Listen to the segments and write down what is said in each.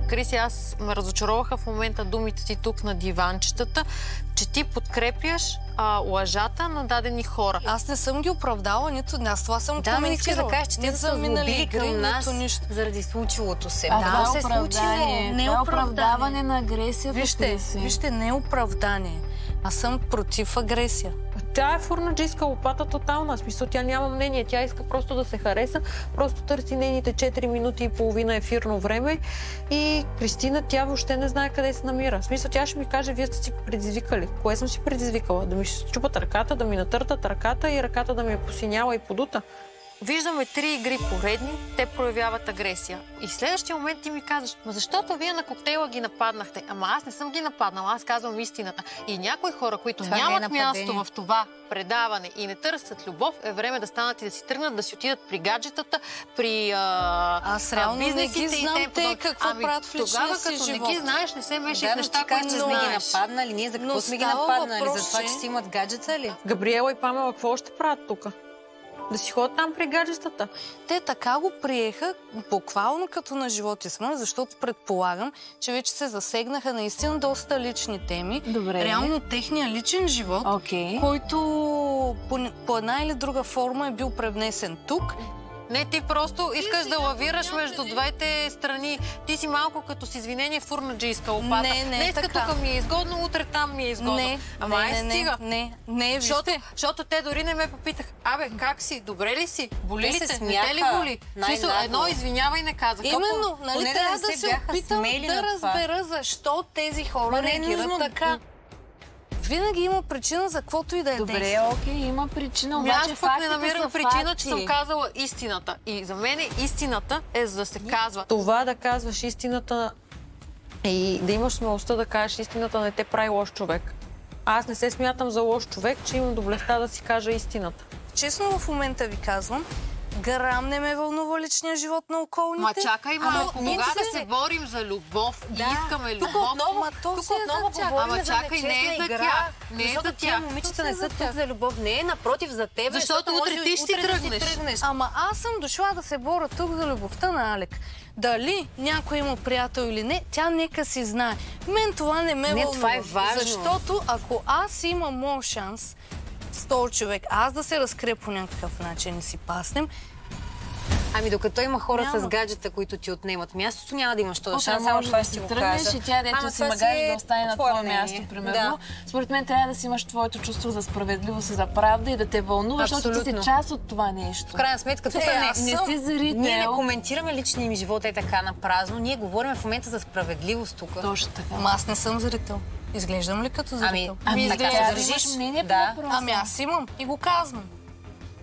Криси, аз ме разочароваха в момента думите ти тук на диванчетата, че ти подкрепяш лъжата на дадени хора. Аз не съм ги оправдала, нито аз това съм коментирала. Да, не искаш да кажеш, че те са злобили към нас заради случилото се. Да, се случило. Не е оправдаване на агресията. Вижте, не е оправдание. Аз съм против агресия. Тя е фурнаджийска лопата тотална. В смисъл, тя няма мнение. Тя иска просто да се хареса. Просто търси нейните 4 минути и половина ефирно време. И Кристина, тя въобще не знае къде се намира. В смисъл, тя ще ми каже, вие сте си предизвикали. Кое съм си предизвикала? Да ми щупат ръката, да ми натъртат ръката и ръката да ми е посиняла и подута. Виждаме 3 игри поредни, те проявяват агресия. И в следващия момент ти ми казваш, защото вие на коктейла ги нападнахте. Ама аз не съм ги нападнала, аз казвам истината. И някои хора, които нямат място в това предаване и не търсят любов, е време да станат и да си тръгнат, да си отидат при гаджетата, при аз реално не ги знам те какво правят в личния си живот. Тогава, като не ги знаеш, не се мешай в неща, които сме ги нападнали. Ние за какво сме ги нападнали? За това, че си имат гаджета ли? Габриела и Памела, какво ще правят тук? Да си ходят там при гаджетата. Те така го приеха, буквално като на живот и смърт, защото предполагам, че вече се засегнаха наистина доста лични теми. Добре. Реално техния личен живот, който по една или друга форма е бил превнесен тук. Не, ти просто искаш да лавираш между двете страни. Ти си малко като с извинение фурнаджийска лопата. Днес тук ми е изгодно, утре там ми е изгодно. Ама стига. Не, защото те дори не ме попитах. Абе, как си? Добре ли си? Боли ли те? Не те ли боли? Едно извинявай не казах. Именно, нали трябва да се опитам да разбера защо тези хора реагират така. Винаги има причина за каквото и да е действие. Добре, окей, има причина, обаче фактите са факти. Аз пък не намирам причина, че съм казала истината. И за мен истината е за да се казва. Това да казваш истината и да имаш смелостта да кажеш истината не те прави лош човек. Аз не се смятам за лош човек, че имам доблестта да си кажа истината. Честно в момента ви казвам, грам не ме вълнува личния живот на околните. Ма чакай малко, когато се борим за любов и искаме любов... Тук отново говорим за нечестна игра. Не е за тях. Момичета не са тук за любов. Не е напротив за теб. Защото утре ти ще тръгнеш. Ама аз съм дошла да се боря тук за любовта на Алек. Дали някой има приятел или не, тя нека си знае. Мен това не ме вълнува. Това е важно. Защото ако аз имам моят шанс с този човек, аз да се разкрия по някакъв начин и си паснем. Ами докато има хора с гаджета, които ти отнемат мястото, няма да имаш този шанс. Само това ще го кажа. И тя, дето си магаш да остане на твое място, примерно. Според мен трябва да си имаш твоето чувство за справедливост и за правда и да те вълнува, защото ти си част от това нещо. В крайна сметка, тук не си зрител. Ние не коментираме личния ми живот така на празно. Ние говорим в момента за справедливост тук. Точно така. Ама аз не съм зрител. Изглеждам ли като зрител? Ами така се държиш мнение по въпроса. Ами аз имам и го казвам.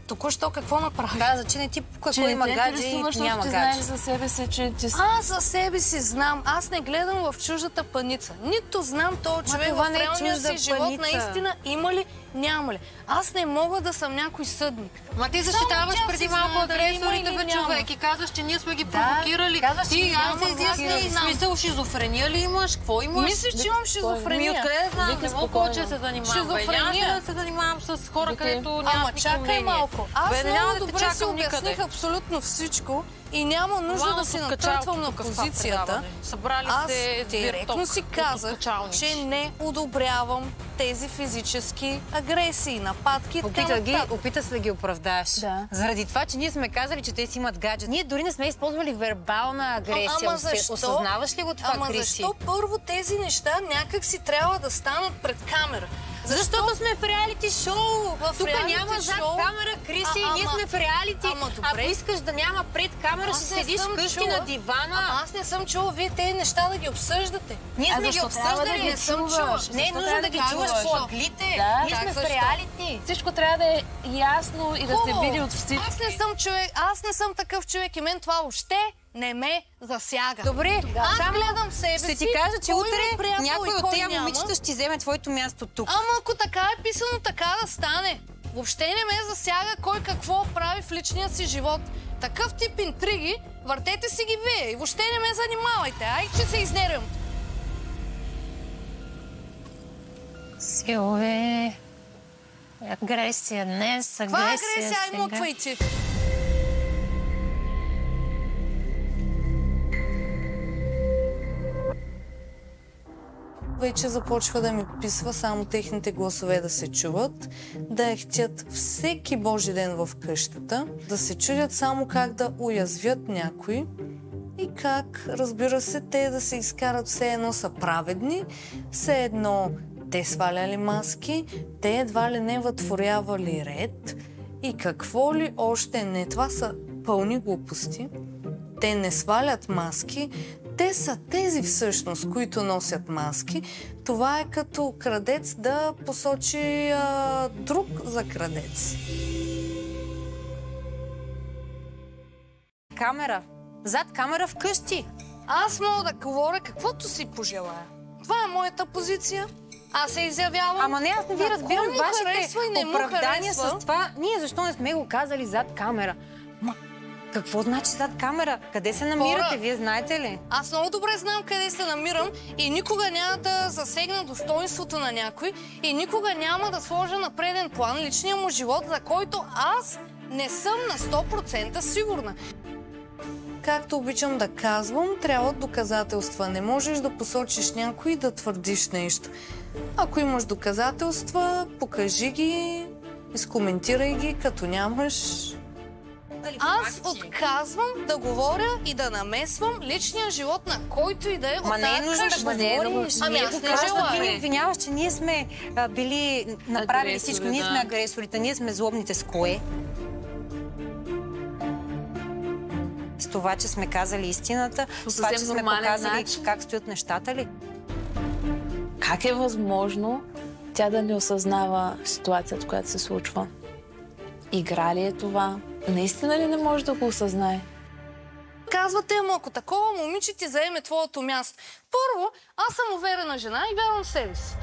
Току-що какво направи? Каза, че не ти какво има гадже и няма гадже. Знаеш за себе си, че ти... Аз за себе си знам. Аз не гледам в чуждата паница. Нито знам този човек в реалния си живот наистина има ли, няма ли. Аз не мога да съм някой съдник. Ма ти защитаваш преди малко агресорите, бе, човек, и казваш, че ние сме ги провокирали. Ти, аз се изясни. Смисъл, шизофрения ли имаш? Какво имаш? Мислиш, че имам шизофрения? Ми откъде знам? Не мога повече да се занимавам. Няма да се занимавам с хора, където нямат никакво мнение. Ама чакай малко. Аз много добре си обясних абсолютно всичко и няма нужда да си натрътвам на позицията. Аз директно си казах, че не одобрявам тези физически агресии, нападки. Опита се да ги оправдаеш. Заради това, че ние сме казали, че те си имат гаджет. Ние дори не сме използвали вербална агресия. Осъзнаваш ли го това, Криси? Защо първо тези неща някак си трябва да станат пред камера? Защото сме в реалити шоу. Тук няма зад камера, Криси, и ние сме в реалити. Ако искаш да няма пред камера, ще седиш вкъщи на дивана. Аз не съм чула вие тези неща да ги обсъждате. Ние сме ги обсъждали, не съм чула. Не е нужно да ги чуваш по аглите. Ние сме в реалити. Всичко трябва да е ясно и да се види от всички. Аз не съм такъв човек и мен това въобще не ме засяга. Добре, аз гледам себе си. Ще ти кажа, че утре някой от тези момичета ще вземе твоето място тук. Ама ако така е писано, така да стане. Въобще не ме засяга кой какво прави в личния си живот. Такъв тип интриги, въртете си ги вие и въобще не ме занимавайте. Ай, че се изнервям. Силви, агресия днес, агресия сега. Каква агресия? Ай, муквай ти. вече започва да ми писва само техните гласове да се чуват, да ехтят всеки божи ден в къщата, да се чудят само как да уязвят някой и как, разбира се, те да се изкарат все едно са праведни, все едно те сваляли маски, те едва ли не вътворявали ред и какво ли още не. Това са пълни глупости. Те не свалят маски, те са тези всъщност, които носят маски. Това е като крадец да посочи друг за крадец. Камера. Зад камера вкъщи. Аз мога да говоря каквото си пожелая. Това е моята позиция. Аз се изявявам. Ама не, аз не ви разбирам вашите оправдания с това. Ние защо не сме го казали зад камера? Какво значи зад камера? Къде се намирате? Вие знаете ли? Аз много добре знам къде се намирам и никога няма да засегна достоинството на някой и никога няма да сложа на преден план личния му живот, за който аз не съм на 100% сигурна. Както обичам да казвам, трябват доказателства. Не можеш да посочиш някой и да твърдиш нещо. Ако имаш доказателства, покажи ги, изкоментирай ги, като нямаш... Аз отказвам да говоря и да намесвам личния живот на който и да е от тази къща. Ма не е нужно да говориш. Ами аз не желая. Ти ни обвиняваш, че ние сме били направили всичко. Ние сме агресорите, ние сме злобните. С кое? С това, че сме казали истината, с това, че сме показали как стоят нещата ли? Как е възможно тя да не осъзнава ситуацията, която се случва? Игра ли е това? Наистина ли не може да го осъзнае? Казвате, ама ако такова момиче ти заеме твоето място. Първо, аз съм уверена жена и вярвам в себе си.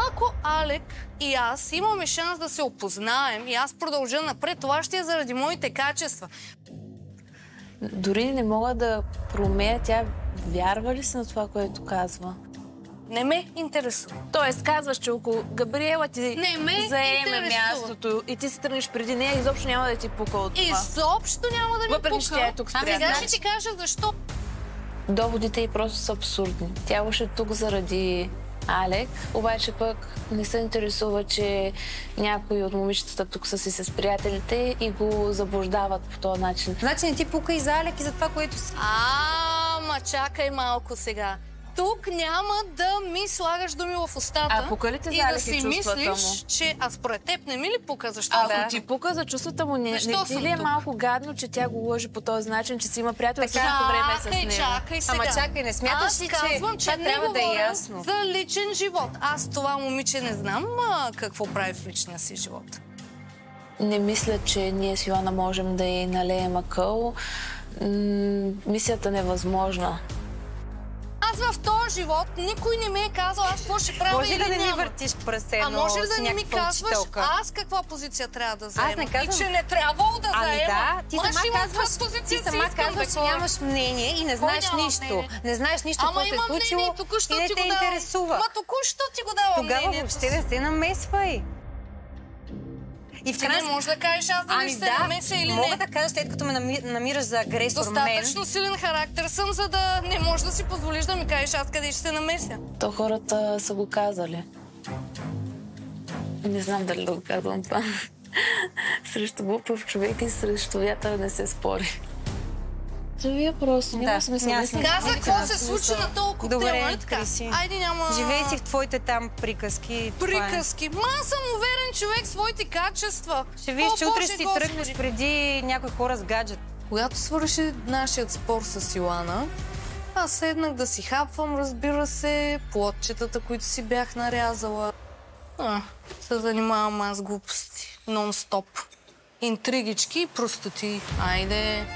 Ако Алек и аз имаме шанс да се опознаем и аз продължа напред, това ще е заради моите качества. Дори не мога да проумея, тя вярва ли се на това, което казва? Не ме интересува. Тоест, казваш, че около Габриела ти заеме мястото и ти се тръгнеш преди нея, изобщо няма да ти пука от това. Изобщо няма да ми пука. Въпреки, че тя е тук спрямо. Сега ще ти кажа защо. Доводите й просто са абсурдни. Тя беше тук заради Алек, обаче пък не се интересува, че някои от момичетата тук са си с приятелите и го заблуждават по този начин. Значи не ти пука и за Алек и за това, което си. Ма чакай малко сега. Тук няма да ми слагаш думи в устата. А пука ли те за Алек и чувствата му? И да си мислиш, че според теб не ми ли пука? Защо? Ако ти пука за чувствата му, не ти ли е малко гадно, че тя го лъжи по този начин, че си има приятел в същото време с нея? Чакай сега. Ама чакай, не смяташ ли, че това трябва да е ясно? За личен живот. Аз това момиче не знам какво прави в личния си живот. Не мисля, че ние с Йоана можем да й налеем акъл. Мисията невъзможна. Аз в този живот никой не ми е казал аз какво ще правя или няма. Може да не ми въртиш пръсено. А може ли да не ми казваш аз каква позиция трябва да заема? Аз не казвам... И че не трябвало да заема. Да, ти сама казваш, че нямаш мнение и не знаеш нищо. Не знаеш нищо какво се е случило и не те интересува. Ма току-що ти го давам мнението. Тогава въобще не се намесвай. И в крайна може да кажеш аз да не се намеся или не. Мога да кажа, след като ме намираш за агресор мен. Достатъчно силен характер съм, за да не можеш да си позволиш да ми кажеш аз къде ще се намеся. То хората са го казали. Не знам дали да го казвам това. Срещу глупав човек и срещу вятър не се спори. Вие просто няма смисъл. Каза какво се случи на толкова коктейл, нали така? Айде няма... Живей си в твоите там приказки. Приказки? Ма аз съм уверен човек в своите качества. Ще виж, че утре си тръгнеш преди някои хора с гаджет. Когато свърши нашият спор с Йоана, аз седнах да си хапвам, разбира се, плотчетата, които си бях нарязала. Се занимавам аз глупости. Нон-стоп. Интригички и простоти. Айде...